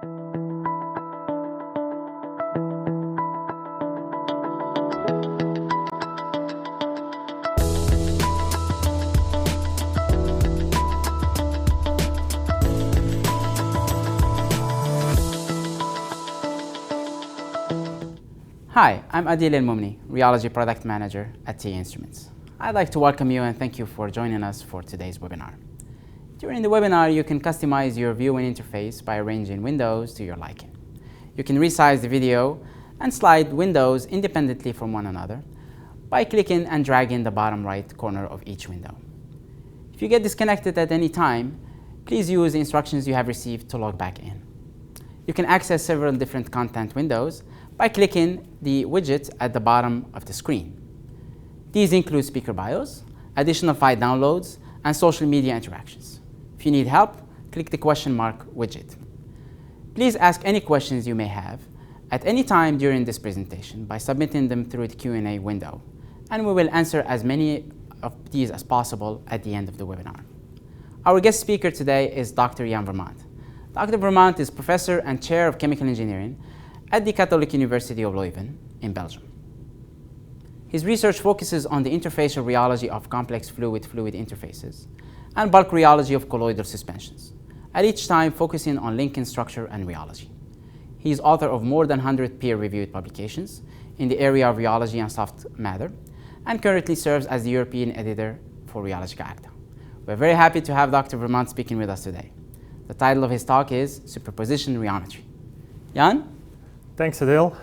Hi, I'm Adil El-Mumni, Rheology Product Manager at TE Instruments. I'd like to welcome you and thank you for joining us for today's webinar. During the webinar, you can customize your viewing interface by arranging windows to your liking. You can resize the video and slide windows independently from one another by clicking and dragging the bottom right corner of each window. If you get disconnected at any time, please use the instructions you have received to log back in. You can access several different content windows by clicking the widget at the bottom of the screen. These include speaker bios, additional file downloads, and social media interactions. If you need help, click the question mark widget. Please ask any questions you may have at any time during this presentation by submitting them through the Q&A window, and we will answer as many of these as possible at the end of the webinar. Our guest speaker today is Dr. Jan Vermant. Dr. Vermant is Professor and Chair of Chemical Engineering at the Catholic University of Leuven in Belgium. His research focuses on the interfacial rheology of complex fluid-fluid interfaces and bulk rheology of colloidal suspensions, at each time focusing on linking structure and rheology. He is author of more than 100 peer-reviewed publications in the area of rheology and soft matter, and currently serves as the European editor for Rheologica Acta. We're very happy to have Dr. Vermant speaking with us today. The title of his talk is Superposition Rheometry. Jan? Thanks, Adil.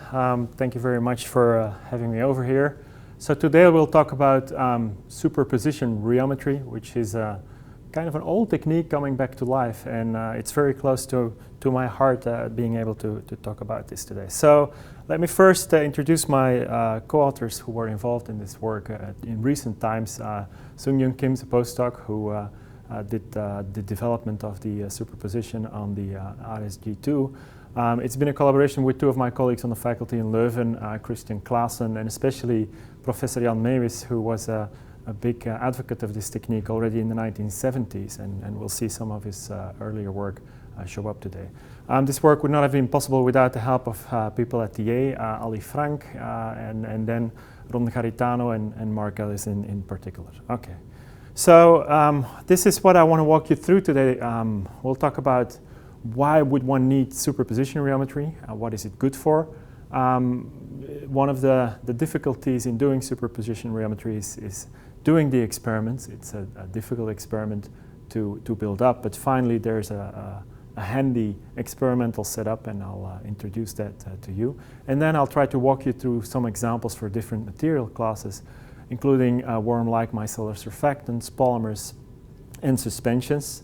Thank you very much for having me over here. So today we'll talk about superposition rheometry, which is kind of an old technique coming back to life, and it's very close to my heart being able to talk about this today. So let me first introduce my co-authors who were involved in this work in recent times. Sung-Young Kim is a postdoc who did the development of the superposition on the RSG2. It's been a collaboration with two of my colleagues on the faculty in Leuven, Christian Klaassen, and especially Professor Jan Meewis, who was a big advocate of this technique already in the 1970s, and we'll see some of his earlier work show up today. This work would not have been possible without the help of people at TA, Ali Frank, and then Ron Garitano and Mark Ellis in particular. Okay, so this is what I want to walk you through today. We'll talk about why would one need superposition rheometry? What is it good for? One of the difficulties in doing superposition rheometry is doing the experiments. It's a difficult experiment to build up, but finally there's a handy experimental setup, and I'll introduce that to you. And then I'll try to walk you through some examples for different material classes, including worm-like micellar surfactants, polymers, and suspensions.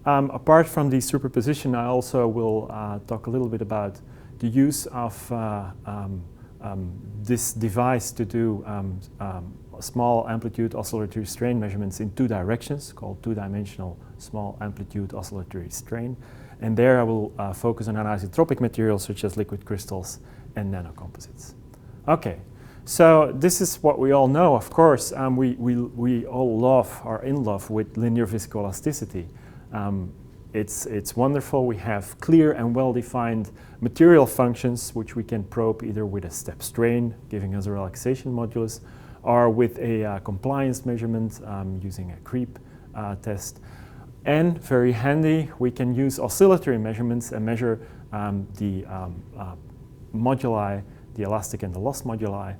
Apart from the superposition, I also will talk a little bit about the use of this device to do small amplitude oscillatory strain measurements in two directions, called two-dimensional small amplitude oscillatory strain. And there I will focus on anisotropic materials such as liquid crystals and nanocomposites. Okay, so this is what we all know, of course. We all are in love with linear viscoelasticity. It's wonderful. We have clear and well-defined material functions which we can probe either with a step strain, giving us a relaxation modulus, or with a compliance measurement using a creep test. And very handy, we can use oscillatory measurements and measure the moduli, the elastic and the loss moduli,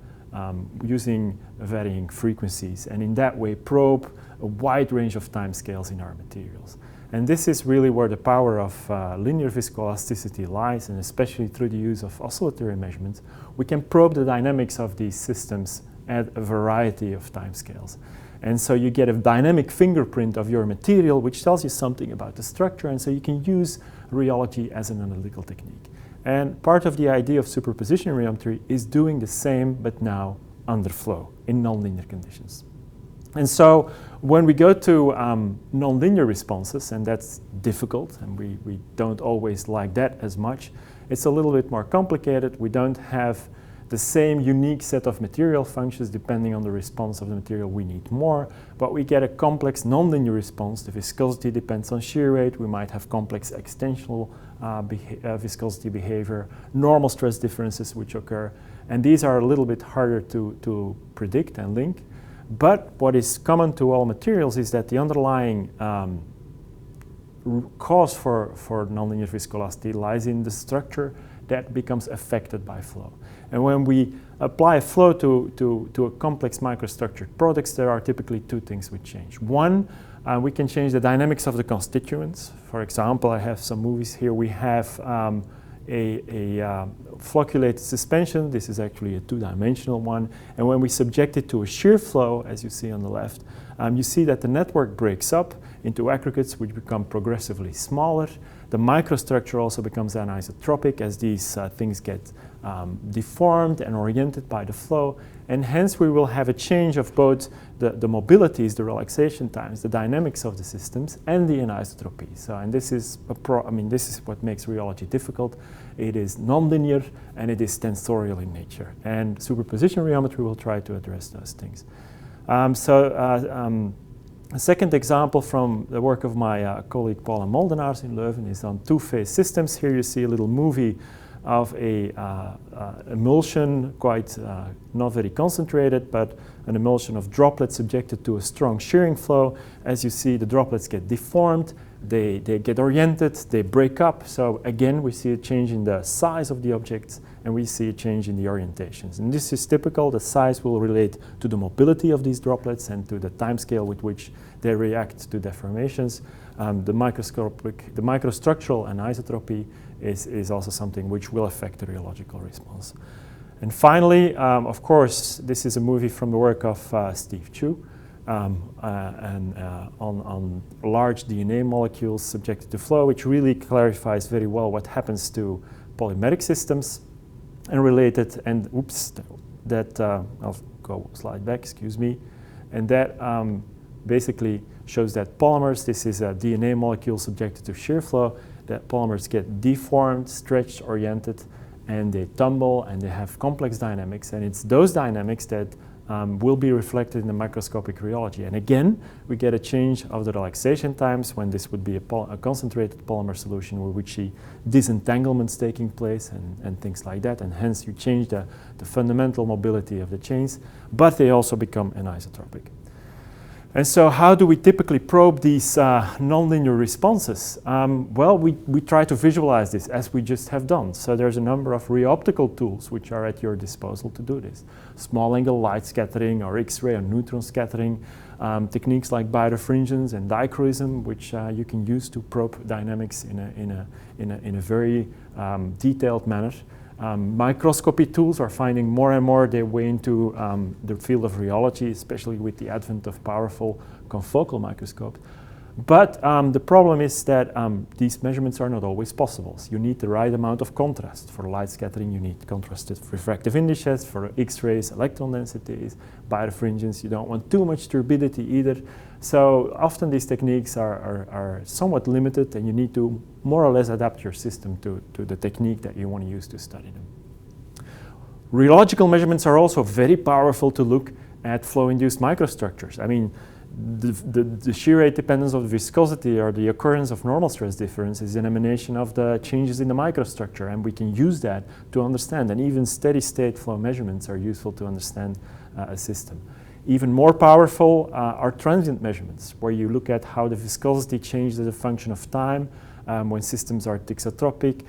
using varying frequencies, and in that way probe a wide range of timescales in our materials. And this is really where the power of linear viscoelasticity lies, and especially through the use of oscillatory measurements, we can probe the dynamics of these systems at a variety of timescales. And so you get a dynamic fingerprint of your material, which tells you something about the structure, and so you can use rheology as an analytical technique. And part of the idea of superposition rheometry is doing the same, but now under flow, in nonlinear conditions. And so when we go to nonlinear responses, and that's difficult, and we don't always like that as much, it's a little bit more complicated. We don't have the same unique set of material functions. Depending on the response of the material, we need more, but we get a complex nonlinear response. The viscosity depends on shear rate. We might have complex extensional viscosity behavior, normal stress differences which occur, and these are a little bit harder to predict and link. But what is common to all materials is that the underlying cause for nonlinear viscoelasticity lies in the structure that becomes affected by flow. And when we apply flow to a complex microstructured products, there are typically two things which change. One, we can change the dynamics of the constituents. For example, I have some movies here. We have a flocculated suspension. This is actually a two-dimensional one. And when we subject it to a shear flow, as you see on the left, you see that the network breaks up into aggregates which become progressively smaller. The microstructure also becomes anisotropic as these things get deformed and oriented by the flow, and hence we will have a change of both the mobilities, the relaxation times, the dynamics of the systems, and the anisotropy. So, and this is this is what makes rheology difficult. It is nonlinear and it is tensorial in nature, and superposition rheometry will try to address those things. A second example from the work of my colleague Paula Moldenaars in Leuven is on two-phase systems. Here you see a little movie of a emulsion, quite not very concentrated, but an emulsion of droplets subjected to a strong shearing flow. As you see, the droplets get deformed, they get oriented, they break up. So again, we see a change in the size of the objects, and we see a change in the orientations. And this is typical. The size will relate to the mobility of these droplets and to the time scale with which they react to deformations. The microstructural anisotropy is also something which will affect the rheological response. And finally, of course, this is a movie from the work of Steve Chu on large DNA molecules subjected to flow, which really clarifies very well what happens to polymeric systems and related. And I'll go a slide back, excuse me. And that basically shows that polymers, this is a DNA molecule subjected to shear flow, that polymers get deformed, stretched, oriented, and they tumble and they have complex dynamics, and it's those dynamics that will be reflected in the microscopic rheology. And again, we get a change of the relaxation times when this would be a concentrated polymer solution where we see disentanglements taking place and things like that, and hence you change the fundamental mobility of the chains, but they also become anisotropic. And so how do we typically probe these nonlinear responses? Well, we try to visualize this as we just have done. So there's a number of rheoptical tools which are at your disposal to do this. Small angle light scattering or X-ray or neutron scattering, techniques like birefringence and dichroism, which you can use to probe dynamics in a very detailed manner. Microscopy tools are finding more and more their way into the field of rheology, especially with the advent of powerful confocal microscopes. But the problem is that these measurements are not always possible. So you need the right amount of contrast. For light scattering, you need contrasted refractive indices. For X-rays, electron densities. Birefringence, you don't want too much turbidity either. So often these techniques are somewhat limited, and you need to more or less adapt your system to the technique that you want to use to study them. Rheological measurements are also very powerful to look at flow-induced microstructures. I mean, the shear rate dependence of the viscosity or the occurrence of normal stress difference is an emanation of the changes in the microstructure, and we can use that to understand, and even steady state flow measurements are useful to understand a system. Even more powerful are transient measurements, where you look at how the viscosity changes as a function of time. When systems are thixotropic,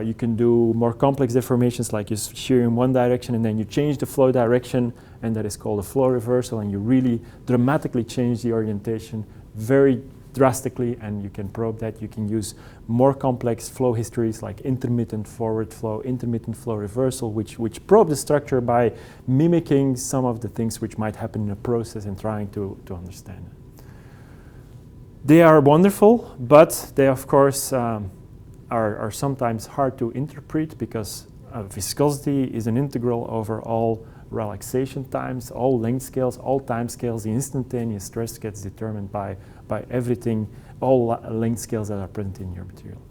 you can do more complex deformations, like you shear in one direction and then you change the flow direction, and that is called a flow reversal, and you really dramatically change the orientation very drastically, and you can probe that. You can use more complex flow histories like intermittent forward flow, intermittent flow reversal, which probe the structure by mimicking some of the things which might happen in a process and trying to understand it. They are wonderful, but they of course are sometimes hard to interpret, because viscosity is an integral over all relaxation times, all length scales, all time scales. The instantaneous stress gets determined by everything, all length scales that are present in your material.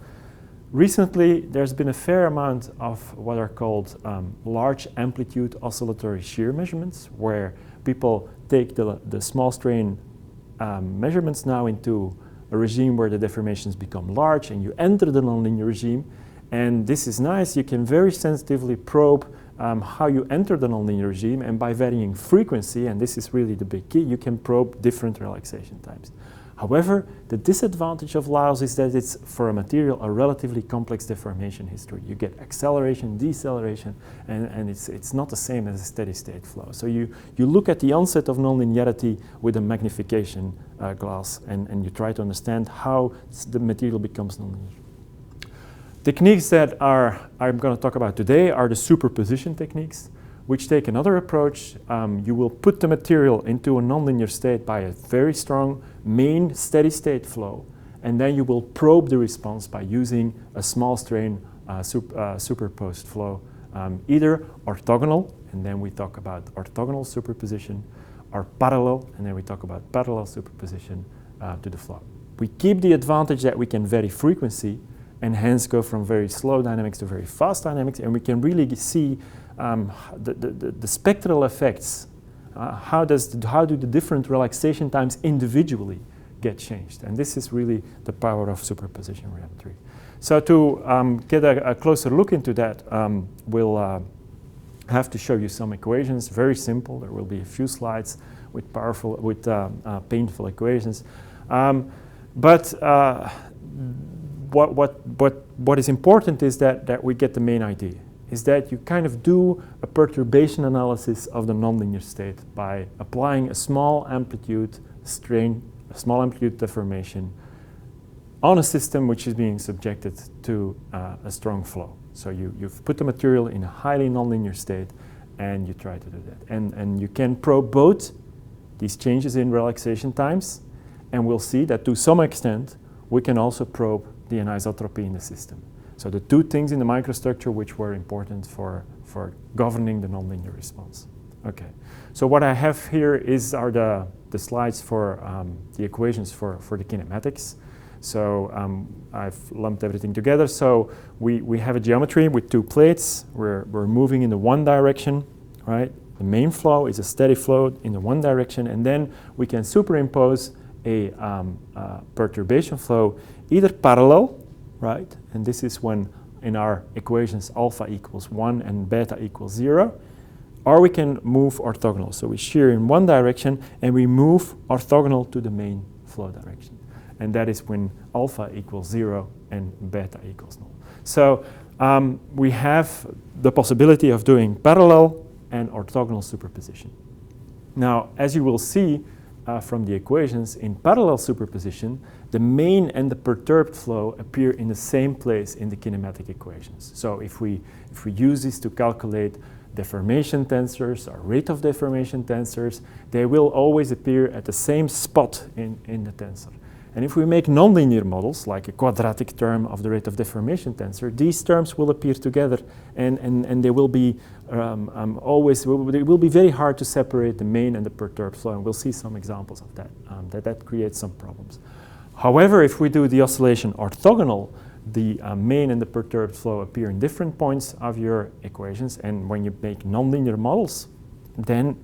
Recently, there's been a fair amount of what are called large amplitude oscillatory shear measurements, where people take the small strain measurements now into a regime where the deformations become large and you enter the nonlinear regime. And this is nice. You can very sensitively probe how you enter the nonlinear regime, and by varying frequency, and this is really the big key, you can probe different relaxation times. However, the disadvantage of LAOS is that it's, for a material, a relatively complex deformation history. You get acceleration, deceleration, and it's not the same as a steady state flow. So you look at the onset of nonlinearity with a magnification glass, and you try to understand how the material becomes nonlinear. Techniques that I'm going to talk about today are the superposition techniques, which take another approach. You will put the material into a nonlinear state by a very strong main steady state flow, and then you will probe the response by using a small strain superposed flow, either orthogonal, and then we talk about orthogonal superposition, or parallel, and then we talk about parallel superposition to the flow. We keep the advantage that we can vary frequency and hence go from very slow dynamics to very fast dynamics, and we can really see the spectral effects. How do the different relaxation times individually get changed? And this is really the power of superposition rheology. So to get a closer look into that, we'll have to show you some equations, very simple. There will be a few slides with painful equations. What is important is that we get the main idea, is that you kind of do a perturbation analysis of the nonlinear state by applying a small amplitude strain, a small amplitude deformation on a system which is being subjected to a strong flow. So you've put the material in a highly nonlinear state and you try to do that. And you can probe both these changes in relaxation times, and we'll see that to some extent we can also probe the anisotropy in the system. So the two things in the microstructure which were important for governing the nonlinear response. Okay, so what I have here are the slides for the equations for the kinematics. So I've lumped everything together. So we have a geometry with two plates. We're moving in the one direction, right? The main flow is a steady flow in the one direction, and then we can superimpose a perturbation flow, either parallel, right? And this is when in our equations alpha equals 1 and beta equals 0. Or we can move orthogonal. So we shear in one direction and we move orthogonal to the main flow direction. And that is when alpha equals 0 and beta equals 0. So we have the possibility of doing parallel and orthogonal superposition. Now, as you will see, from the equations, in parallel superposition, the main and the perturbed flow appear in the same place in the kinematic equations. So if we use this to calculate deformation tensors or rate of deformation tensors, they will always appear at the same spot in the tensor. And if we make nonlinear models, like a quadratic term of the rate of deformation tensor, these terms will appear together, and they will be it will be very hard to separate the main and the perturbed flow, and we'll see some examples of that. That creates some problems. However, if we do the oscillation orthogonal, the main and the perturbed flow appear in different points of your equations, and when you make nonlinear models, then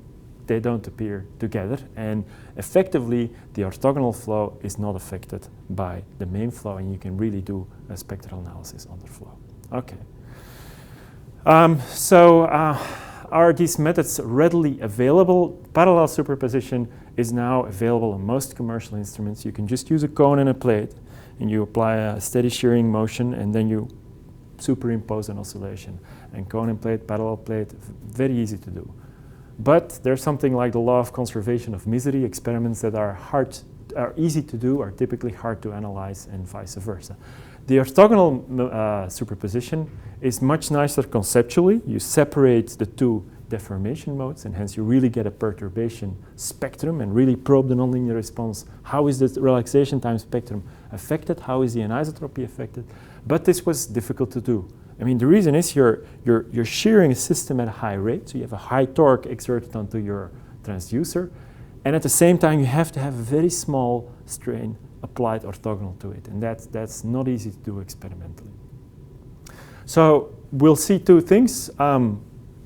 they don't appear together, and effectively the orthogonal flow is not affected by the main flow, and you can really do a spectral analysis on the flow. Okay. Are these methods readily available? Parallel superposition is now available on most commercial instruments. You can just use a cone and a plate, and you apply a steady shearing motion, and then you superimpose an oscillation. And cone and plate, parallel plate, very easy to do. But there's something like the law of conservation of misery. Experiments that are easy to do are typically hard to analyze, and vice versa. The orthogonal superposition is much nicer conceptually. You separate the two deformation modes, and hence you really get a perturbation spectrum and really probe the nonlinear response. How is the relaxation time spectrum affected? How is the anisotropy affected? But this was difficult to do. I mean, the reason is you're shearing a system at a high rate, so you have a high torque exerted onto your transducer, and at the same time you have to have a very small strain applied orthogonal to it, and that's not easy to do experimentally. So we'll see two things.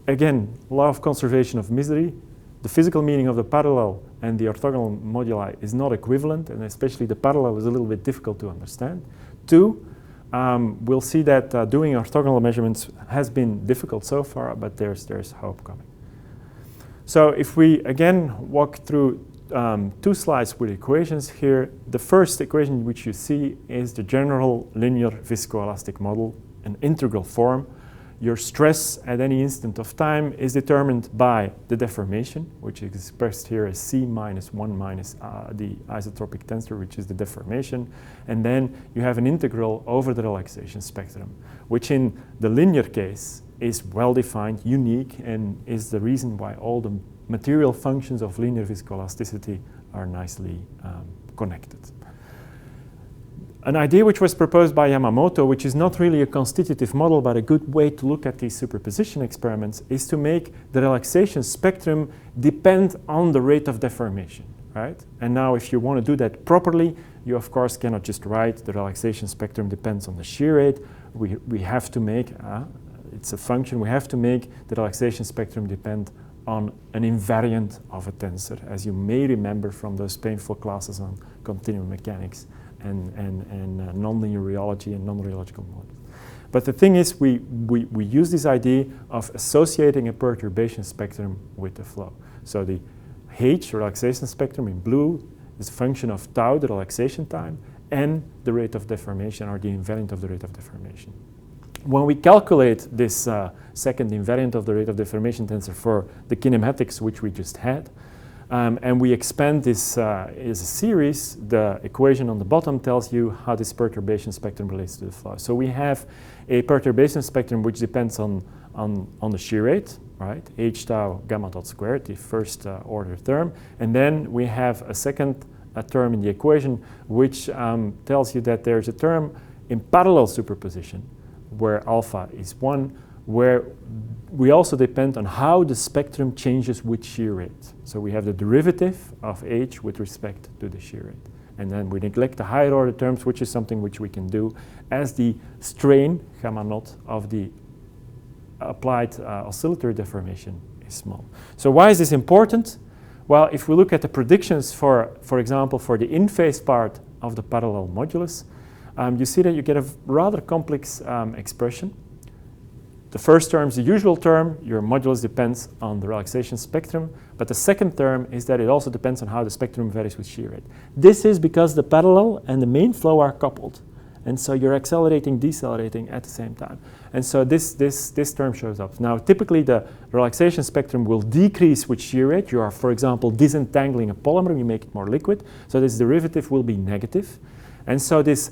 Again, law of conservation of misery. The physical meaning of the parallel and the orthogonal moduli is not equivalent, and especially the parallel is a little bit difficult to understand. Two, we'll see that doing orthogonal measurements has been difficult so far, but there's hope coming. So if we again walk through two slides with equations here, the first equation which you see is the general linear viscoelastic model, an integral form. Your stress at any instant of time is determined by the deformation, which is expressed here as C minus 1 minus the isotropic tensor, which is the deformation. And then you have an integral over the relaxation spectrum, which in the linear case is well-defined, unique, and is the reason why all the material functions of linear viscoelasticity are nicely connected. An idea which was proposed by Yamamoto, which is not really a constitutive model, but a good way to look at these superposition experiments, is to make the relaxation spectrum depend on the rate of deformation, right? And now if you want to do that properly, you of course cannot just write the relaxation spectrum depends on the shear rate. We have to make, it's a function, we have to make the relaxation spectrum depend on an invariant of a tensor, as you may remember from those painful classes on continuum mechanics and nonlinear rheology and non-rheological models. But the thing is, we use this idea of associating a perturbation spectrum with the flow. So the H, relaxation spectrum in blue, is a function of tau, the relaxation time, and the rate of deformation, or the invariant of the rate of deformation. When we calculate this second invariant of the rate of deformation tensor for the kinematics which we just had, and we expand this as a series, the equation on the bottom tells you how this perturbation spectrum relates to the flow. So we have a perturbation spectrum which depends on the shear rate, right? H tau gamma dot squared, the first order term. And then we have a second term in the equation which tells you that there's a term in parallel superposition where alpha is 1, where we also depend on how the spectrum changes with shear rate. So we have the derivative of H with respect to the shear rate. And then we neglect the higher order terms, which is something which we can do as the strain, gamma naught, of the applied oscillatory deformation is small. So why is this important? Well, if we look at the predictions for example, for the in-phase part of the parallel modulus, you see that you get a rather complex expression. The first term is the usual term. Your modulus depends on the relaxation spectrum. But the second term is that it also depends on how the spectrum varies with shear rate. This is because the parallel and the main flow are coupled. And so you're accelerating, decelerating at the same time. And so this term shows up. Now, typically the relaxation spectrum will decrease with shear rate. You are, for example, disentangling a polymer. You make it more liquid. So this derivative will be negative. And so this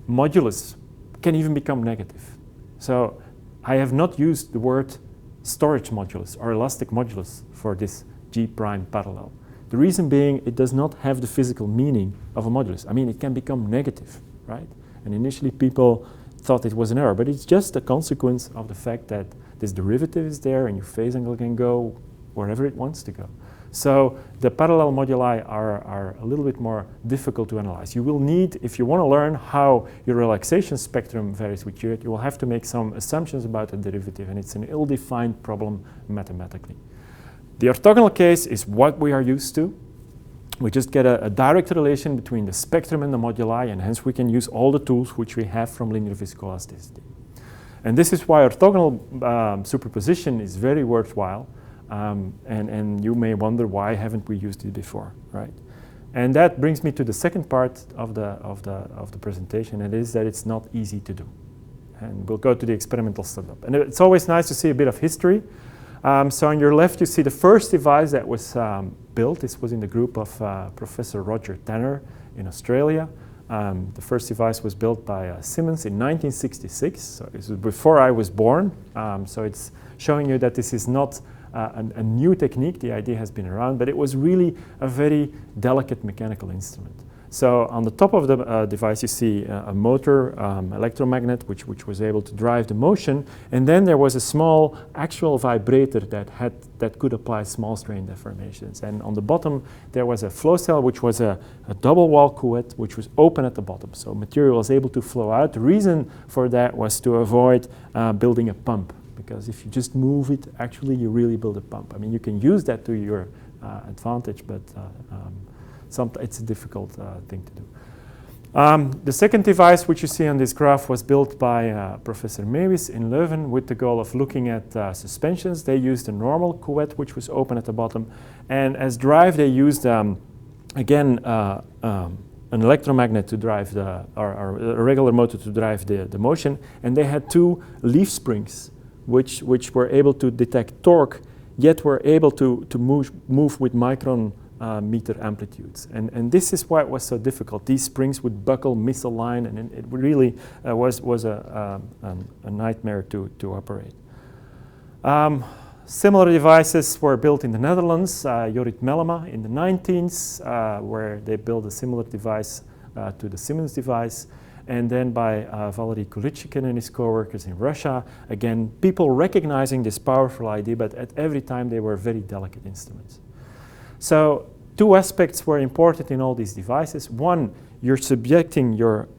modulus can even become negative. So I have not used the word storage modulus or elastic modulus for this G prime parallel. The reason being it does not have the physical meaning of a modulus. I mean, it can become negative, right? And initially people thought it was an error, but it's just a consequence of the fact that this derivative is there and your phase angle can go wherever it wants to go. So the parallel moduli are a little bit more difficult to analyze. You will need, if you want to learn how your relaxation spectrum varies with shear rate, you will have to make some assumptions about the derivative, and it's an ill-defined problem mathematically. The orthogonal case is what we are used to. We just get a direct relation between the spectrum and the moduli, and hence we can use all the tools which we have from linear viscoelasticity. And this is why orthogonal superposition is very worthwhile. And you may wonder why haven't we used it before, right? And that brings me to the second part of the presentation, and it is that it's not easy to do. And we'll go to the experimental setup. And it's always nice to see a bit of history. So on your left, you see the first device that was built. This was in the group of Professor Roger Tanner in Australia. The first device was built by Simmons in 1966. So this was before I was born. So it's showing you that this is not a new technique. The idea has been around, but it was really a very delicate mechanical instrument. So on the top of the device, you see a motor, electromagnet, which was able to drive the motion. And then there was a small actual vibrator that could apply small strain deformations. And on the bottom, there was a flow cell, which was a double wall cuvette, which was open at the bottom. So material was able to flow out. The reason for that was to avoid building a pump. Because if you just move it, actually you really build a pump. I mean, you can use that to your advantage, but it's a difficult thing to do. The second device which you see on this graph was built by Professor Mewis in Leuven with the goal of looking at suspensions. They used a normal cuvette which was open at the bottom, and as drive they used again an electromagnet to drive or a regular motor to drive the motion, and they had two leaf springs which were able to detect torque, yet were able to move with micron meter amplitudes. And this is why it was so difficult. These springs would buckle, misalign, and it really was a nightmare to operate. Similar devices were built in the Netherlands, Jorrit Mellema in the 19s, where they built a similar device to the Siemens device. And then by Valery Kulichikin and his co-workers in Russia. Again, people recognizing this powerful idea, but at every time they were very delicate instruments. So two aspects were important in all these devices. One, you're subjecting your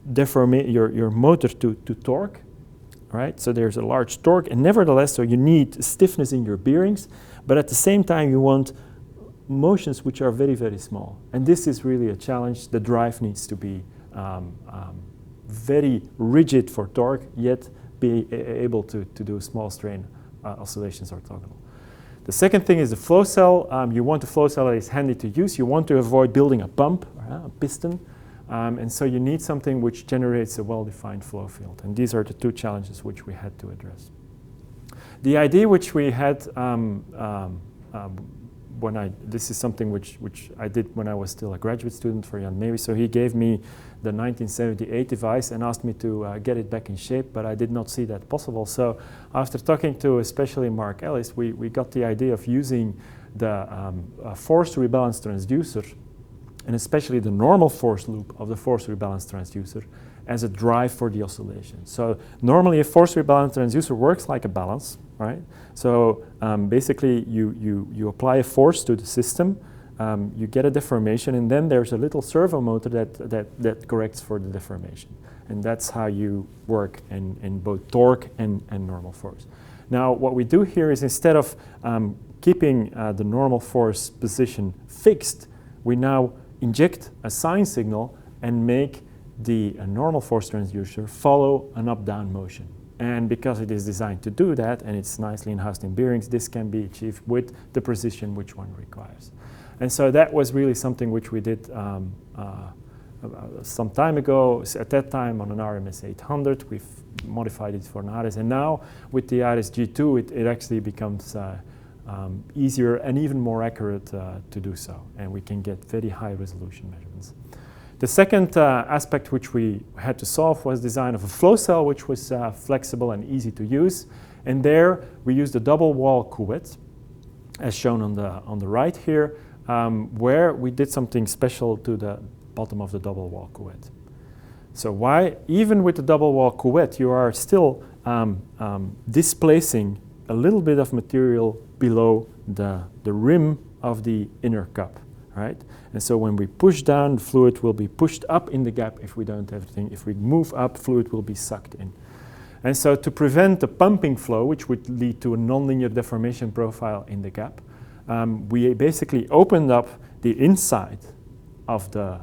motor to torque, right? So there's a large torque, and nevertheless, so you need stiffness in your bearings, but at the same time you want motions which are very, very small. And this is really a challenge. The drive needs to be very rigid for torque, yet be able to do small strain oscillations orthogonal. The second thing is the flow cell. You want a flow cell that is handy to use. You want to avoid building a pump, a piston, and so you need something which generates a well-defined flow field. And these are the two challenges which we had to address. The idea which we had this is something which I did when I was still a graduate student for Jan Mewis. So he gave me the 1978 device and asked me to get it back in shape, but I did not see that possible. So after talking to especially Mark Ellis, we got the idea of using the force rebalance transducer, and especially the normal force loop of the force rebalance transducer, as a drive for the oscillation. So normally a force rebalance transducer works like a balance, right? So basically you apply a force to the system, you get a deformation, and then there's a little servo motor that corrects for the deformation. And that's how you work in both torque and normal force. Now what we do here is, instead of keeping the normal force position fixed, we now inject a sine signal and make the normal force transducer follow an up-down motion. And because it is designed to do that, and it's nicely enhanced in bearings, this can be achieved with the precision which one requires. And so that was really something which we did some time ago. At that time on an RMS 800, we've modified it for an ARES, and now with the ARES G2 it actually becomes easier and even more accurate to do so, and we can get very high resolution measurements. The second aspect which we had to solve was design of a flow cell which was flexible and easy to use, and there we used a double wall cuvette, as shown on the right here, where we did something special to the bottom of the double wall cuvette. So why, even with the double wall cuvette, you are still displacing a little bit of material below the rim of the inner cup, right? And so when we push down, the fluid will be pushed up in the gap if we don't have everything. If we move up, fluid will be sucked in. And so to prevent the pumping flow, which would lead to a nonlinear deformation profile in the gap, we basically opened up the inside of the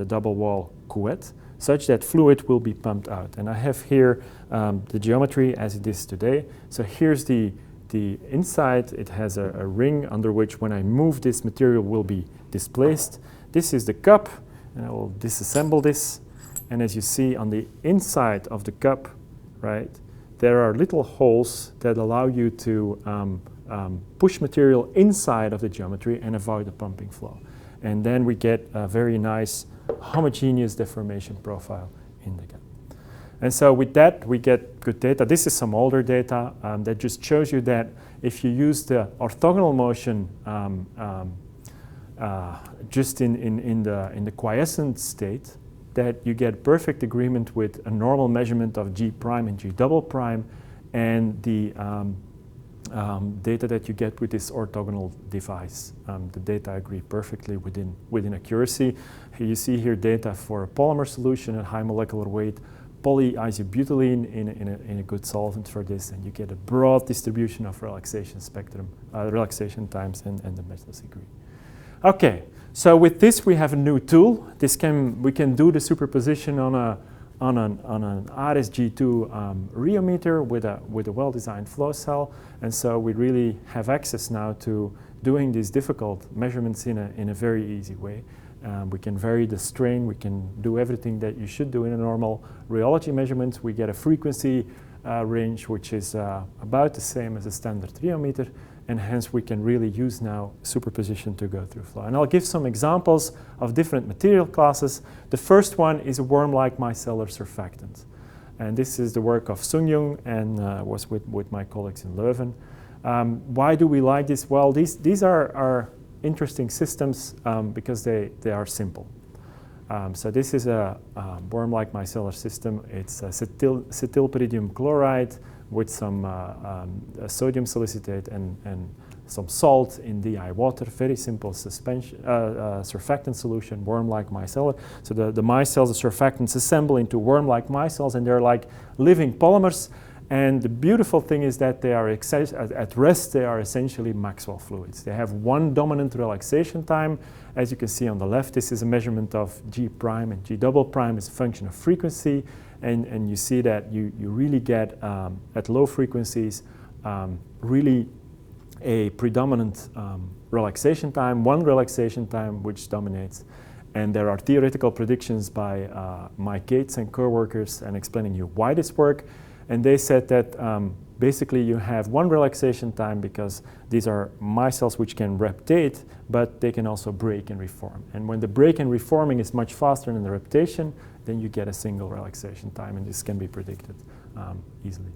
double wall cuvette such that fluid will be pumped out. And I have here the geometry as it is today. So here's the inside. It has a ring under which, when I move this, material will be displaced. This is the cup, and I will disassemble this. And as you see on the inside of the cup, right, there are little holes that allow you to push material inside of the geometry and avoid the pumping flow. And then we get a very nice homogeneous deformation profile in the gap. And so with that, we get good data. This is some older data that just shows you that if you use the orthogonal motion just in the quiescent state, that you get perfect agreement with a normal measurement of G prime and G double prime, and the data that you get with this orthogonal device. The data agree perfectly within accuracy. Here you see here data for a polymer solution at high molecular weight, polyisobutylene in a good solvent for this, and you get a broad distribution of relaxation spectrum, relaxation times, and the metals agree. Okay, so with this we have a new tool. We can do the superposition on an RSG2 rheometer with a well-designed flow cell, and so we really have access now to doing these difficult measurements in a very easy way. We can vary the strain, we can do everything that you should do in a normal rheology measurement. We get a frequency range which is about the same as a standard rheometer, and hence we can really use now superposition to go through flow. And I'll give some examples of different material classes. The first one is a worm-like micellar surfactant. And this is the work of Sung-Jung and was with my colleagues in Leuven. Why do we like this? Well, these are interesting systems because they are simple. So this is a worm-like micellar system. It's cetylpyridium chloride with some sodium silicitate and some salt in DI water. Very simple surfactant solution, worm-like micellar. So the micelles, the surfactants, assemble into worm-like micelles, and they're like living polymers. And the beautiful thing is that they are at rest, they are essentially Maxwell fluids. They have one dominant relaxation time. As you can see on the left, this is a measurement of G prime and G double prime as a function of frequency. And you see that you really get, at low frequencies, really a predominant relaxation time, one relaxation time which dominates. And there are theoretical predictions by Mike Gates and co-workers and explaining you why this works. And they said that basically you have one relaxation time because these are micelles which can reptate, but they can also break and reform. And when the break and reforming is much faster than the reptation, then you get a single relaxation time, and this can be predicted easily.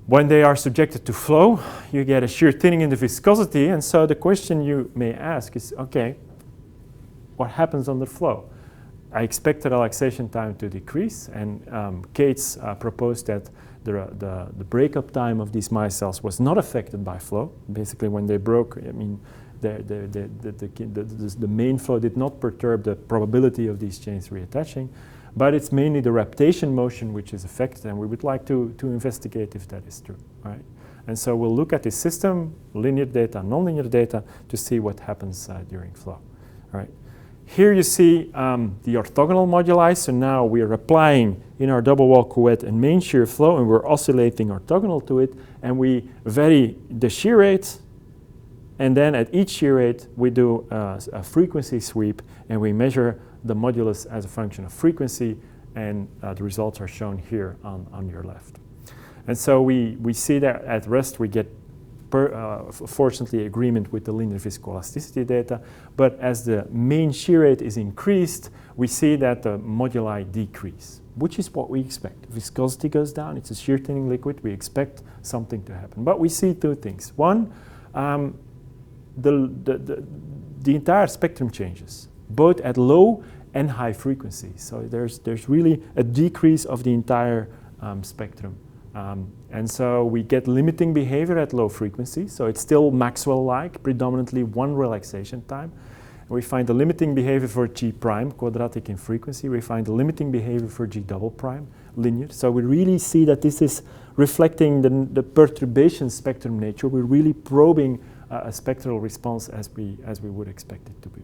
When they are subjected to flow, you get a shear thinning in the viscosity, and so the question you may ask is, okay, what happens under flow? I expect the relaxation time to decrease, and Gates proposed that the breakup time of these micelles was not affected by flow. Basically, when they broke, I mean, the main flow did not perturb the probability of these chains reattaching, but it's mainly the reptation motion which is affected, and we would like to investigate if that is true. Right? And so we'll look at this system, linear data, nonlinear data, to see what happens during flow. All right. Here you see the orthogonal moduli. So now we are applying in our double wall couette and main shear flow, and we're oscillating orthogonal to it, and we vary the shear rate, and then at each shear rate we do a frequency sweep, and we measure the modulus as a function of frequency, and the results are shown here on your left. And so we see that at rest we get fortunately agreement with the linear viscoelasticity data, but as the main shear rate is increased, we see that the moduli decrease, which is what we expect. Viscosity goes down, it's a shear thinning liquid, we expect something to happen. But we see two things. One, the entire spectrum changes, both at low and high frequencies. So there's really a decrease of the entire spectrum. And so we get limiting behavior at low frequency, so it's still Maxwell-like, predominantly one relaxation time. We find the limiting behavior for G prime, quadratic in frequency. We find the limiting behavior for G double prime, linear. So we really see that this is reflecting the perturbation spectrum nature. We're really probing a spectral response as we would expect it to be.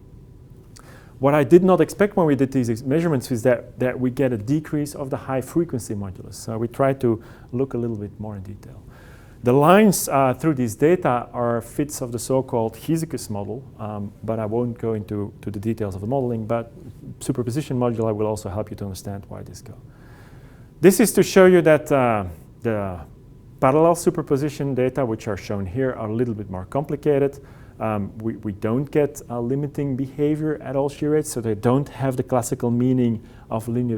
What I did not expect when we did these measurements is that we get a decrease of the high frequency modulus. So we try to look a little bit more in detail. The lines through these data are fits of the so-called Hizikus model, but I won't go into the details of the modeling, but superposition moduli will also help you to understand why this goes. This is to show you that the parallel superposition data, which are shown here, are a little bit more complicated. We don't get limiting behavior at all shear rates, so they don't have the classical meaning of linear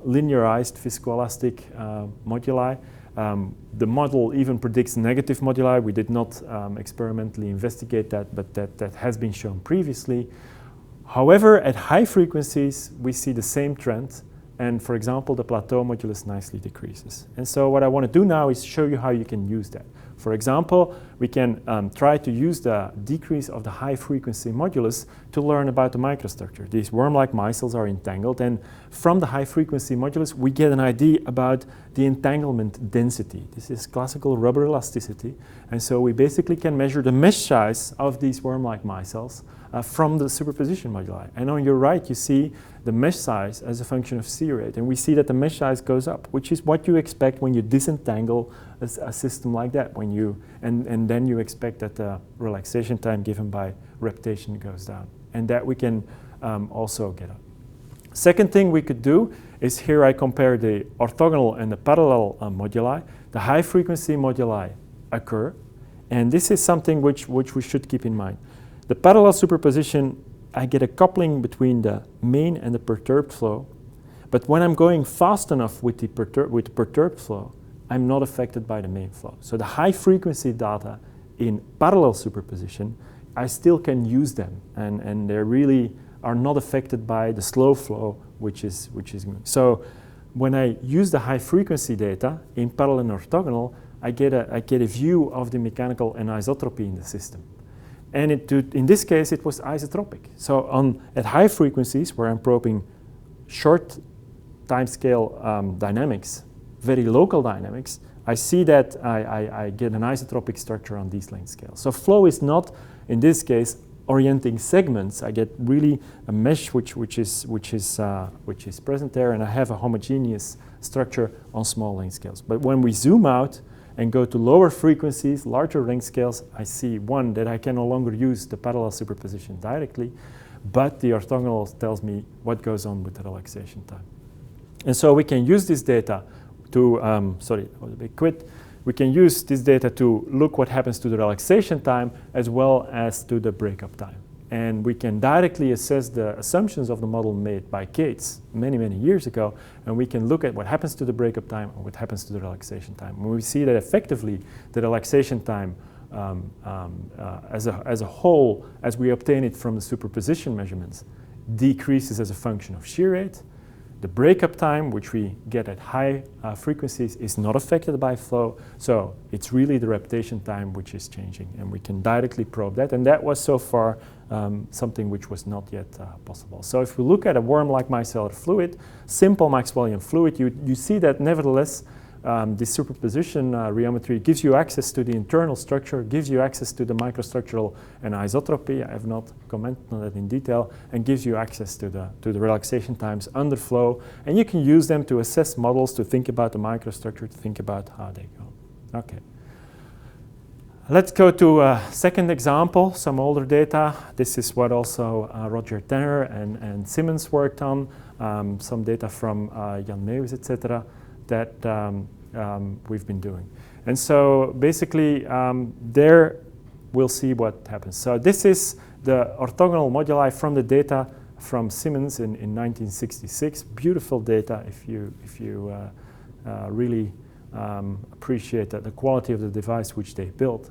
linearized viscoelastic moduli. The model even predicts negative moduli. We did not experimentally investigate that, but that has been shown previously. However, at high frequencies, we see the same trend. And for example, the plateau modulus nicely decreases. And so what I want to do now is show you how you can use that. For example, we can try to use the decrease of the high frequency modulus to learn about the microstructure. These worm-like micelles are entangled, and from the high frequency modulus, we get an idea about the entanglement density. This is classical rubber elasticity. And so we basically can measure the mesh size of these worm-like micelles from the superposition moduli. And on your right, you see the mesh size as a function of C rate. And we see that the mesh size goes up, which is what you expect when you disentangle a system like that. And then you expect that the relaxation time given by reptation goes down. And that we can also get up. Second thing we could do is here I compare the orthogonal and the parallel moduli. The high frequency moduli occur. And this is something which we should keep in mind. The parallel superposition, I get a coupling between the main and the perturbed flow. But when I'm going fast enough with the perturbed flow, I'm not affected by the main flow. So the high frequency data in parallel superposition, I still can use them. And they really are not affected by the slow flow, which is so when I use the high frequency data in parallel and orthogonal, I get a view of the mechanical anisotropy in the system. And in this case, it was isotropic. So at high frequencies, where I'm probing short timescale dynamics, very local dynamics, I see that I get an isotropic structure on these length scales. So flow is not, in this case, orienting segments. I get really a mesh which is present there, and I have a homogeneous structure on small length scales. But when we zoom out and go to lower frequencies, larger length scales, I see one that I can no longer use the parallel superposition directly, but the orthogonal tells me what goes on with the relaxation time. And so we can use this data to, we can use this data to look what happens to the relaxation time as well as to the breakup time. And we can directly assess the assumptions of the model made by Cates many, many years ago, and we can look at what happens to the breakup time or what happens to the relaxation time. When we see that effectively the relaxation time as a whole, as we obtain it from the superposition measurements, decreases as a function of shear rate. The breakup time, which we get at high frequencies, is not affected by flow. So it's really the reptation time which is changing, and we can directly probe that. And that was so far something which was not yet possible. So if we look at a worm-like micellar fluid, simple Maxwellian fluid, you see that nevertheless the superposition rheometry gives you access to the internal structure, gives you access to the microstructural anisotropy. I have not commented on that in detail, and gives you access to the relaxation times under flow. And you can use them to assess models, to think about the microstructure, to think about how they go. Okay. Let's go to a second example, some older data. This is what also Roger Tanner and Simmons worked on, some data from Jan Meeuwis, etc., that we've been doing. And so basically there we'll see what happens. So this is the orthogonal moduli from the data from Simmons in 1966. Beautiful data if you really appreciate the quality of the device which they built.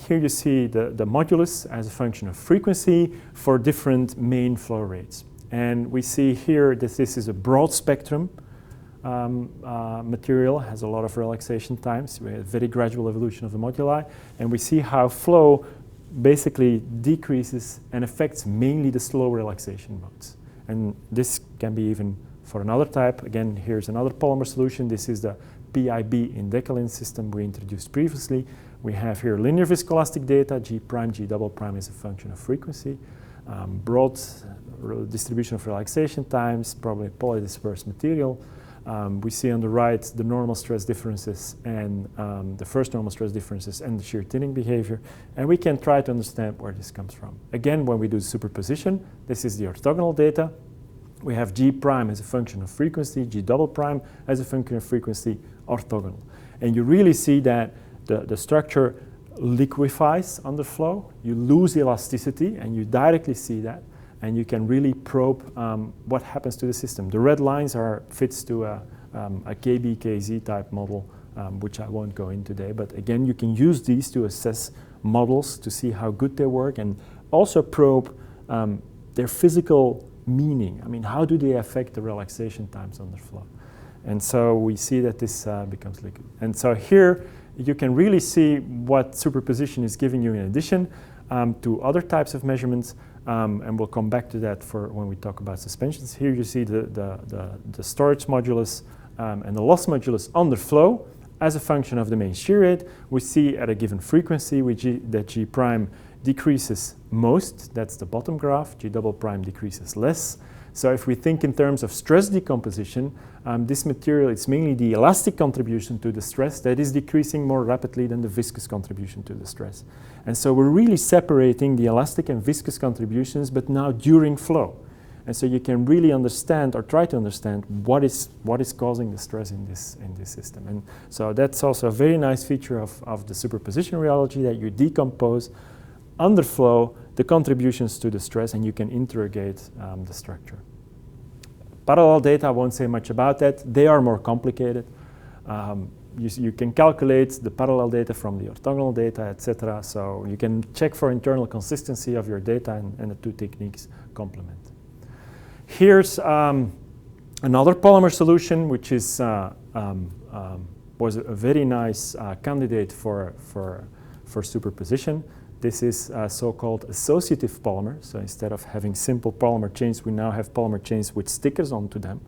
Here you see the modulus as a function of frequency for different main flow rates. And we see here that this is a broad spectrum material, has a lot of relaxation times. We have very gradual evolution of the moduli, and we see how flow basically decreases and affects mainly the slow relaxation modes. And this can be even for another type. Again, here's another polymer solution. This is the PIB in Decalin system we introduced previously. We have here linear viscoelastic data, G prime, G double prime is a function of frequency. Broad distribution of relaxation times, probably polydispersed material. We see on the right the normal stress differences and the first normal stress differences and the shear thinning behavior. And we can try to understand where this comes from. Again, when we do superposition, this is the orthogonal data. We have G prime as a function of frequency, G double prime as a function of frequency, orthogonal. And you really see that the structure liquefies under flow. You lose elasticity, and you directly see that. And you can really probe what happens to the system. The red lines are fits to a KB-KZ type model which I won't go into today. But again, you can use these to assess models to see how good they work and also probe their physical meaning. I mean, how do they affect the relaxation times under flow? And so we see that this becomes liquid. And so here you can really see what superposition is giving you in addition to other types of measurements. And we'll come back to that for when we talk about suspensions. Here you see the storage modulus and the loss modulus under flow as a function of the main shear rate. We see at a given frequency that G prime decreases most. That's the bottom graph. G double prime decreases less. So if we think in terms of stress decomposition, this material, it's mainly the elastic contribution to the stress that is decreasing more rapidly than the viscous contribution to the stress. And so we're really separating the elastic and viscous contributions, but now during flow. And so you can really understand or try to understand what is causing the stress in this system. And so that's also a very nice feature of the superposition rheology, that you decompose under flow the contributions to the stress, and you can interrogate the structure. Parallel data, I won't say much about that. They are more complicated. You can calculate the parallel data from the orthogonal data, etc. So you can check for internal consistency of your data, and the two techniques complement. Here's another polymer solution, which is was a very nice candidate for superposition. This is so-called associative polymer. So instead of having simple polymer chains, we now have polymer chains with stickers onto them.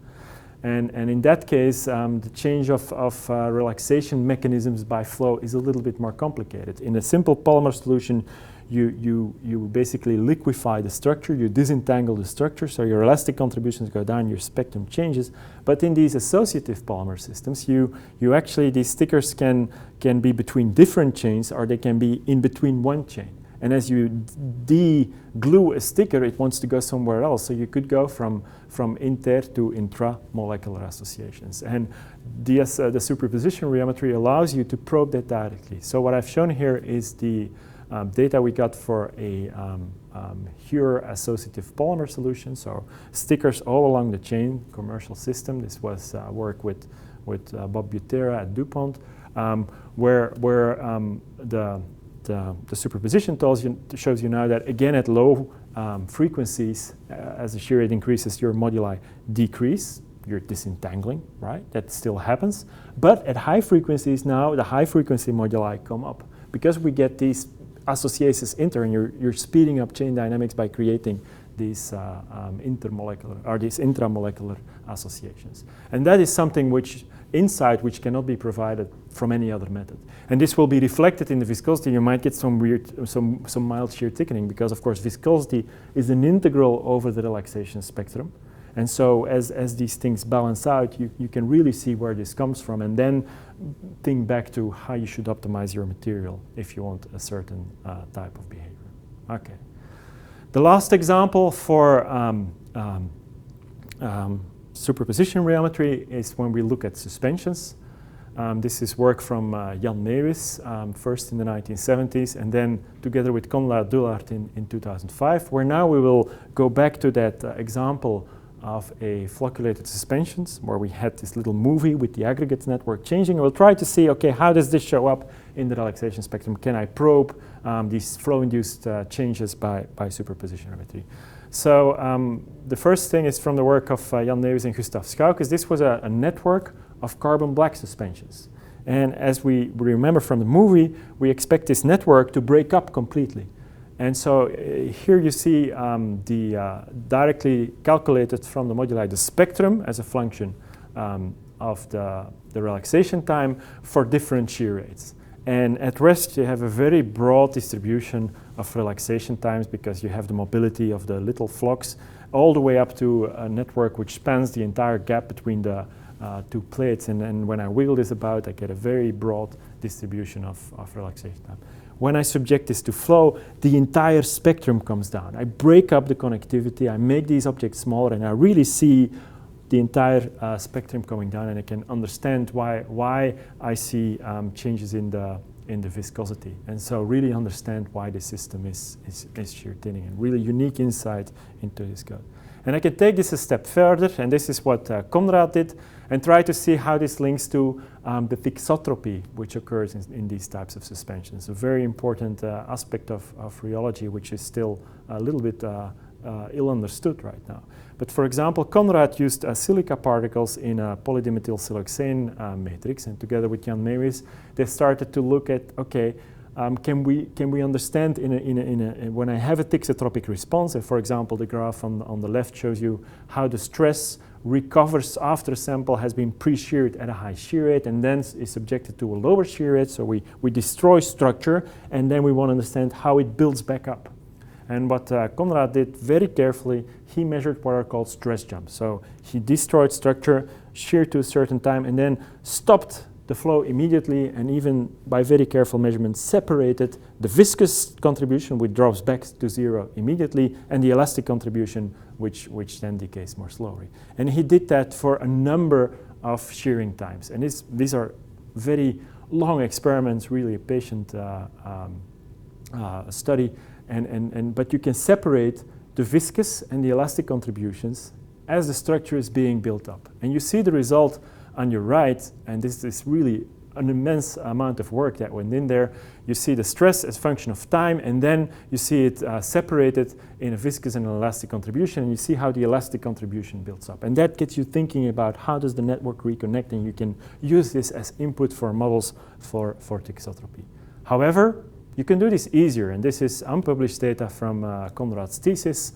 And in that case, the change of relaxation mechanisms by flow is a little bit more complicated. In a simple polymer solution, you basically liquefy the structure, you disentangle the structure, so your elastic contributions go down, your spectrum changes. But in these associative polymer systems, you actually, these stickers can be between different chains, or they can be in between one chain. And as you de-glue a sticker, it wants to go somewhere else. So you could go from inter to intramolecular associations. And the superposition rheometry allows you to probe that directly. So what I've shown here is the data we got for a Hure associative polymer solution. So stickers all along the chain, commercial system. This was work with Bob Butera at DuPont, where the superposition shows you now that, again, at low frequencies, as the shear rate increases, your moduli decrease. You're disentangling, right? That still happens. But at high frequencies now, the high frequency moduli come up. Because we get these associations inter, and you're speeding up chain dynamics by creating these intermolecular or these intramolecular associations. And that is something insight which cannot be provided from any other method. And this will be reflected in the viscosity. You might get some mild shear thickening, because of course viscosity is an integral over the relaxation spectrum. And so as these things balance out, you can really see where this comes from, and then think back to how you should optimize your material if you want a certain type of behavior. Okay. The last example for superposition rheometry is when we look at suspensions. This is work from Jan Meeuwis, first in the 1970s, and then together with Conrad Dullard in 2005, where now we will go back to that example of a flocculated suspensions, where we had this little movie with the aggregates network changing. We'll try to see, okay, how does this show up in the relaxation spectrum? Can I probe these flow-induced changes by superposition rheometry? So the first thing is from the work of Jan Meeuwis and Gustav Schaukes. This was a network of carbon black suspensions. And as we remember from the movie, we expect this network to break up completely. And so here you see the directly calculated from the moduli the spectrum as a function of the relaxation time for different shear rates. And at rest you have a very broad distribution of relaxation times, because you have the mobility of the little flocks all the way up to a network which spans the entire gap between the two plates. And when I wiggle this about, I get a very broad distribution of relaxation time. When I subject this to flow, the entire spectrum comes down. I break up the connectivity, I make these objects smaller, and I really see the entire spectrum coming down, and I can understand why I see changes in the viscosity. And so really understand why the system is shear thinning, and really unique insight into this code. And I can take this a step further, and this is what Conrad did, and try to see how this links to the thixotropy, which occurs in these types of suspensions. A very important aspect of rheology, which is still a little bit ill understood right now. But for example, Conrad used silica particles in a polydimethyl siloxane matrix, and together with Jan Meeuwis, they started to look at, okay, can we understand when I have a thixotropic response, and for example, the graph on the left shows you how the stress recovers after a sample has been pre-sheared at a high shear rate and then is subjected to a lower shear rate. So we destroy structure, and then we want to understand how it builds back up. And what Conrad did very carefully, he measured what are called stress jumps. So he destroyed structure, sheared to a certain time, and then stopped the flow immediately, and even by very careful measurement separated the viscous contribution, which drops back to zero immediately, and the elastic contribution, which then decays more slowly. And he did that for a number of shearing times. And these are very long experiments, really a patient study. But you can separate the viscous and the elastic contributions as the structure is being built up. And you see the result on your right, and this is really an immense amount of work that went in there. You see the stress as a function of time, and then you see it separated in a viscous and an elastic contribution, and you see how the elastic contribution builds up. And that gets you thinking about how does the network reconnect, and you can use this as input for models for thixotropy. However, you can do this easier, and this is unpublished data from Conrad's thesis,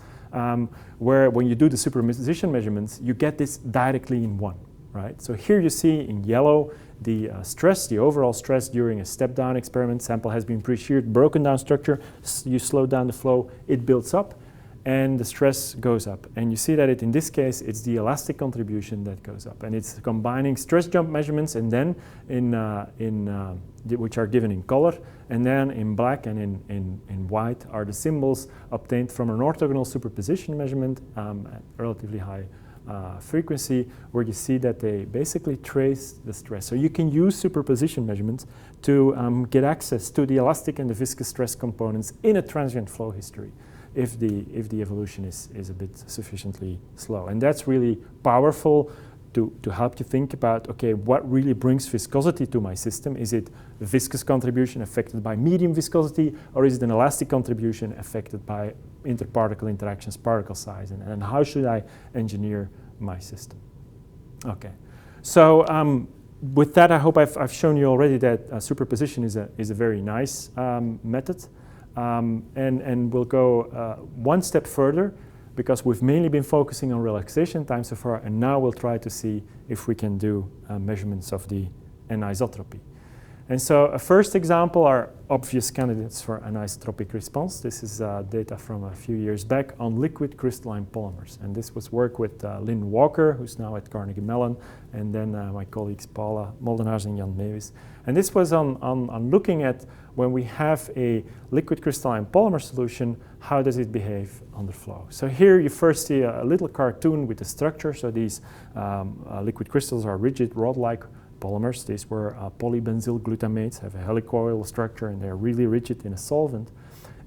where when you do the superposition measurements, you get this directly in one. Right? So here you see in yellow the stress, the overall stress during a step-down experiment. Sample has been pre-sheared, broken down structure. You slow down the flow, it builds up, and the stress goes up. And you see that in this case, it's the elastic contribution that goes up. And it's combining stress jump measurements, and then which are given in color, and then in black and in white are the symbols obtained from an orthogonal superposition measurement at relatively high frequency, where you see that they basically trace the stress. So you can use superposition measurements to get access to the elastic and the viscous stress components in a transient flow history if the evolution is a bit sufficiently slow. And that's really powerful to help you think about, okay, what really brings viscosity to my system? Is it the viscous contribution affected by medium viscosity, or is it an elastic contribution affected by interparticle interactions, particle size, and how should I engineer my system? Okay, so with that, I hope I've shown you already that superposition is a very nice method, and we'll go one step further, because we've mainly been focusing on relaxation time so far, and now we'll try to see if we can do measurements of the anisotropy. And so a first example are obvious candidates for anisotropic response. This is data from a few years back on liquid crystalline polymers. And this was work with Lynn Walker, who's now at Carnegie Mellon, and then my colleagues Paula Moldenaars and Jan Meeuwis. And this was on looking at when we have a liquid crystalline polymer solution, how does it behave under flow? So here you first see a little cartoon with the structure. So these liquid crystals are rigid rod-like polymers. These were polybenzyl glutamates, have a helicoidal structure, and they're really rigid in a solvent.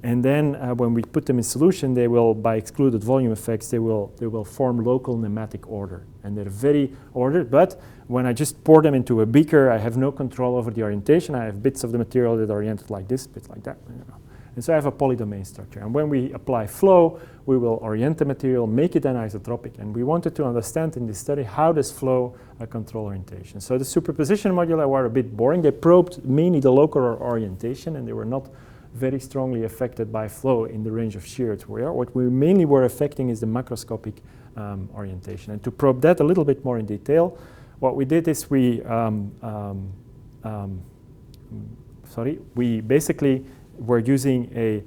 And then when we put them in solution, they will, by excluded volume effects, they will form local nematic order. And they're very ordered, but when I just pour them into a beaker, I have no control over the orientation. I have bits of the material that are oriented like this, bits like that. And so I have a polydomain structure. And when we apply flow, we will orient the material, make it anisotropic. And we wanted to understand in this study, how does flow control orientation? So the superposition moduli were a bit boring. They probed mainly the local orientation, and they were not very strongly affected by flow in the range of shear. What we mainly were affecting is the macroscopic orientation. And to probe that a little bit more in detail, what we did is we basically were using a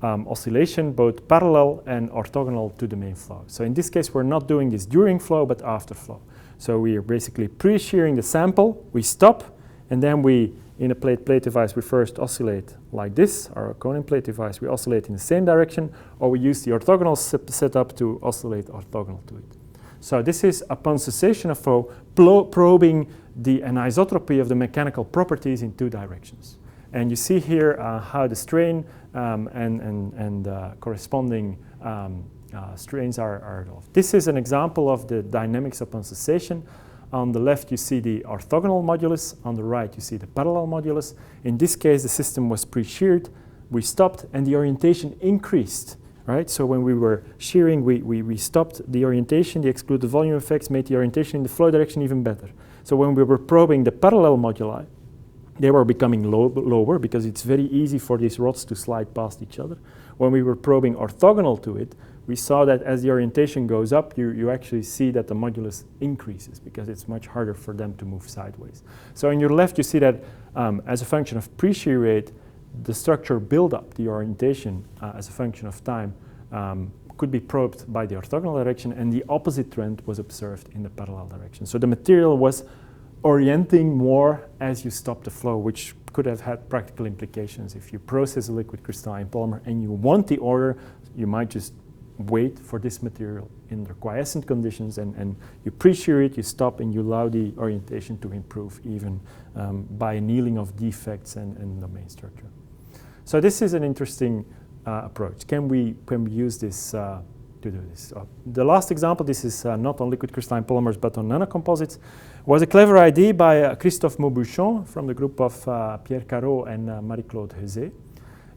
oscillation both parallel and orthogonal to the main flow. So in this case, we're not doing this during flow, but after flow. So we are basically pre-shearing the sample, we stop, and then we, in a plate device, we first oscillate like this, or a cone plate device, we oscillate in the same direction, or we use the orthogonal setup to oscillate orthogonal to it. So this is, upon cessation of flow, probing the anisotropy of the mechanical properties in two directions. And you see here how the strain and corresponding strains are involved. This is an example of the dynamics upon cessation. On the left, you see the orthogonal modulus. On the right, you see the parallel modulus. In this case, the system was pre-sheared. We stopped, and the orientation increased. Right? So when we were shearing, we stopped the orientation. The excluded volume effects made the orientation in the flow direction even better. So when we were probing the parallel moduli, they were becoming lower because it's very easy for these rods to slide past each other. When we were probing orthogonal to it, we saw that as the orientation goes up, you actually see that the modulus increases because it's much harder for them to move sideways. So on your left, you see that as a function of pre-shear rate, the structure build-up, the orientation as a function of time, could be probed by the orthogonal direction, and the opposite trend was observed in the parallel direction. So the material was orienting more as you stop the flow, which could have had practical implications. If you process a liquid crystalline polymer and you want the order, you might just wait for this material in the quiescent conditions, and you pre-shear it, you stop, and you allow the orientation to improve even by annealing of defects and domain structure. So this is an interesting approach. Can we use this to do this? The last example, this is not on liquid crystalline polymers but on nanocomposites, was a clever idea by Christophe Maubuchon from the group of Pierre Carreau and Marie-Claude Hezé.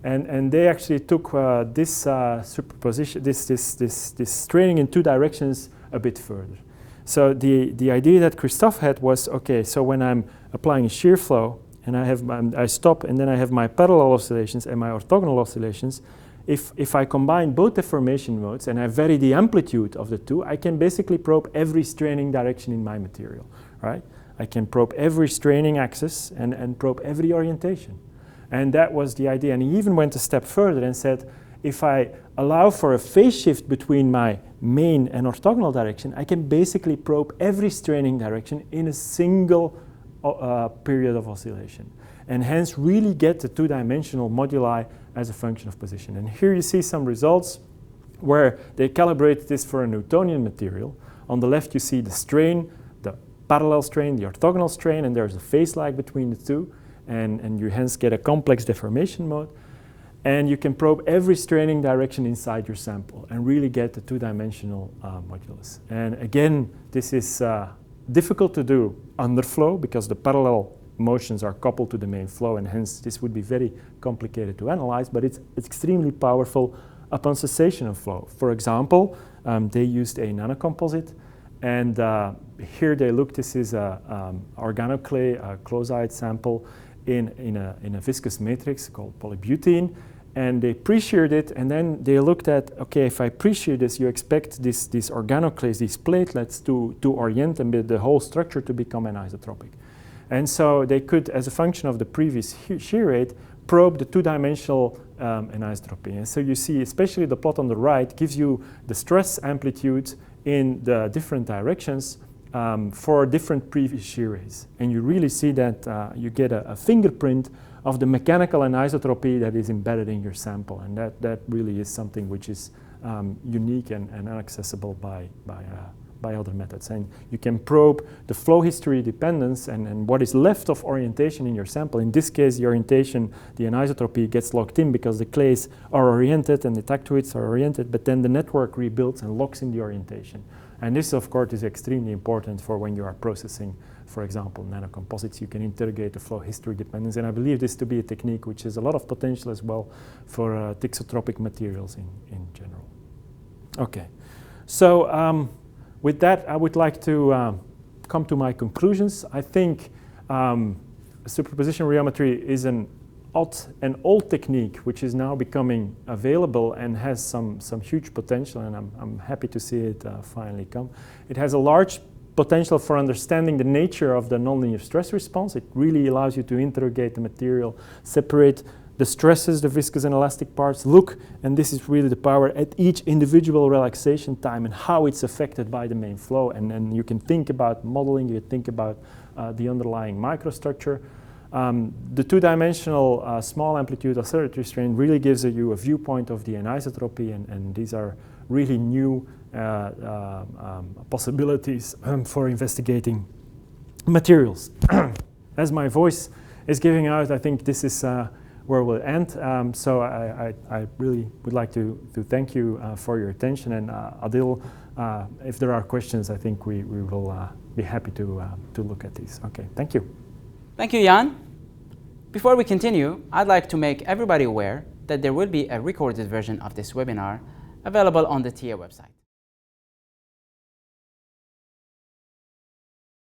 And they actually took this superposition, this straining in two directions a bit further. So the idea that Christophe had was, okay, so when I'm applying a shear flow, and I stop, and then I have my parallel oscillations and my orthogonal oscillations. If I combine both deformation modes and I vary the amplitude of the two, I can basically probe every straining direction in my material, right? I can probe every straining axis and probe every orientation. And that was the idea. And he even went a step further and said, if I allow for a phase shift between my main and orthogonal direction, I can basically probe every straining direction in a single period of oscillation, and hence really get the two-dimensional moduli as a function of position. And here you see some results where they calibrate this for a Newtonian material. On the left you see the strain, the parallel strain, the orthogonal strain, and there's a phase lag between the two, and you hence get a complex deformation mode. And you can probe every straining direction inside your sample and really get the two-dimensional modulus. And again, this is difficult to do under flow because the parallel motions are coupled to the main flow, and hence this would be very complicated to analyze, but it's extremely powerful upon cessation of flow. For example, they used a nanocomposite, and here they looked, this is a organoclay, a closide sample in a viscous matrix called polybutene, and they pre-sheared it, and then they looked at, okay, if I pre-shear this, you expect these organoclays, these platelets to orient and the whole structure to become anisotropic. And so they could, as a function of the previous shear rate, probe the two-dimensional anisotropy. And so you see, especially the plot on the right gives you the stress amplitude in the different directions for different previous shear rates. And you really see that you get a fingerprint of the mechanical anisotropy that is embedded in your sample, and that really is something which is unique and inaccessible by other methods. And you can probe the flow history dependence and what is left of orientation in your sample. In this case, the orientation, the anisotropy gets locked in because the clays are oriented and the tectoids are oriented, but then the network rebuilds and locks in the orientation. And this, of course, is extremely important for when you are processing, for example, nanocomposites. You can interrogate the flow history dependence, and I believe this to be a technique which has a lot of potential as well for thixotropic materials in general. Okay, so with that, I would like to come to my conclusions. I think superposition rheometry is an old technique which is now becoming available and has some huge potential, and I'm happy to see it finally come. It has a large potential for understanding the nature of the nonlinear stress response. It really allows you to interrogate the material, separate the stresses, the viscous and elastic parts, look, and this is really the power at each individual relaxation time and how it's affected by the main flow. And you can think about modeling, you think about the underlying microstructure. The two-dimensional small amplitude oscillatory strain really gives you a viewpoint of the anisotropy, and these are really new possibilities for investigating materials. As my voice is giving out, I think this is where we'll end. So I really would like to thank you for your attention. And Adil, if there are questions, I think we will be happy to look at these. Okay, thank you. Thank you, Jan. Before we continue, I'd like to make everybody aware that there will be a recorded version of this webinar available on the TIA website.